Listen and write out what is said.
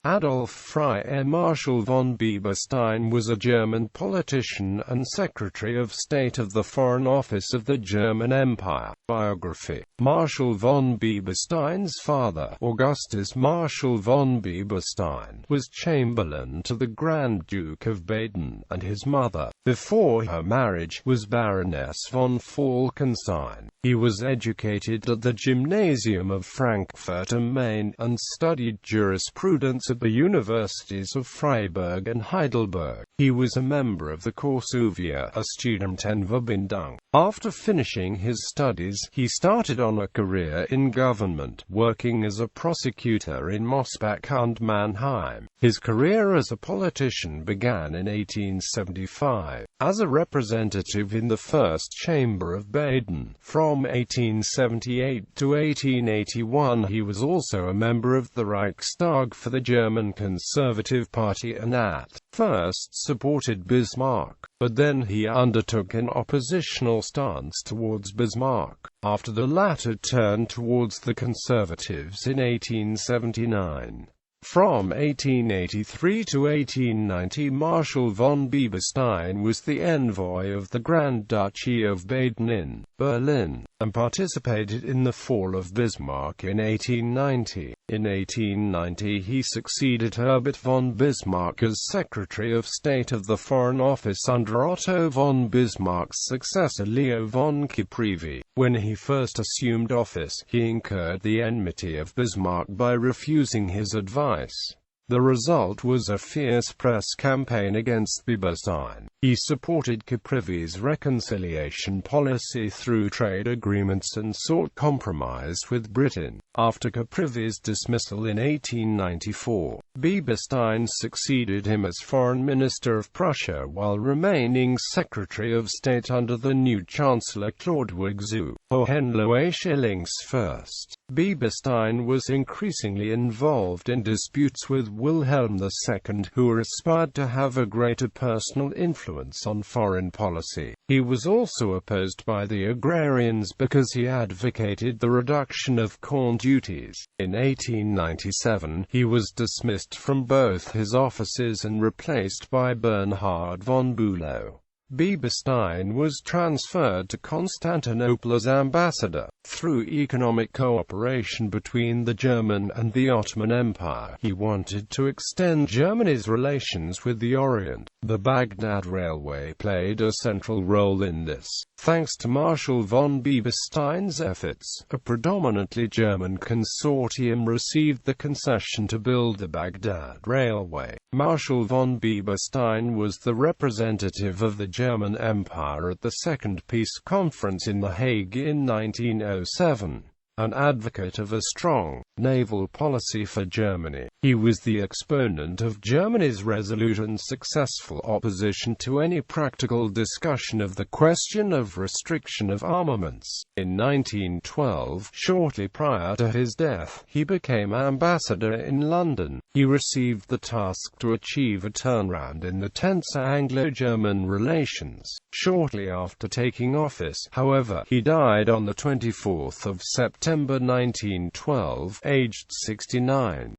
Adolf Freiherr Marschall von Bieberstein was a German politician and Secretary of State of the Foreign Office of the German Empire. Biography. Marschall von Bieberstein's father, Augustus Marschall von Bieberstein, was Chamberlain to the Grand Duke of Baden, and his mother, before her marriage, was Baroness von Falkenstein. He was educated at the Gymnasium of Frankfurt am Main, and studied jurisprudence at the universities of Freiburg and Heidelberg. He was a member of the Korsuvia, a Studentenverbindung. After finishing his studies, he started on a career in government, working as a prosecutor in Mosbach and Mannheim. His career as a politician began in 1875, as a representative in the First Chamber of Baden. From 1878 to 1881 he was also a member of the Reichstag for the German Conservative Party and at first supported Bismarck, but then he undertook an oppositional stance towards Bismarck, after the latter turned towards the Conservatives in 1879. From 1883 to 1890 Marschall von Bieberstein was the envoy of the Grand Duchy of Baden in Berlin, and participated in the fall of Bismarck in 1890. In 1890 he succeeded Herbert von Bismarck as Secretary of State of the Foreign Office under Otto von Bismarck's successor Leo von Caprivi. When he first assumed office, he incurred the enmity of Bismarck by refusing his advice. The result was a fierce press campaign against Bieberstein. He supported Caprivi's reconciliation policy through trade agreements and sought compromise with Britain. After Caprivi's dismissal in 1894, Bieberstein succeeded him as Foreign Minister of Prussia while remaining Secretary of State under the new Chancellor Chlodwig zu Hohenlohe-Schillings first. Bieberstein was increasingly involved in disputes with Wilhelm II, who aspired to have a greater personal influence on foreign policy. He was also opposed by the agrarians because he advocated the reduction of corn duties. In 1897, he was dismissed from both his offices and replaced by Bernhard von Bülow. Bieberstein was transferred to Constantinople as ambassador. Through economic cooperation between the German and the Ottoman Empire, he wanted to extend Germany's relations with the Orient. The Baghdad Railway played a central role in this. Thanks to Marschall von Bieberstein's efforts, a predominantly German consortium received the concession to build the Baghdad Railway. Marschall von Bieberstein was the representative of the German Empire at the Second Peace Conference in The Hague in 1907. An advocate of a strong naval policy for Germany, he was the exponent of Germany's resolute and successful opposition to any practical discussion of the question of restriction of armaments. In 1912, shortly prior to his death, he became ambassador in London. He received the task to achieve a turnaround in the tense Anglo-German relations. Shortly after taking office, however, he died on the 24th of September 1912, aged 69.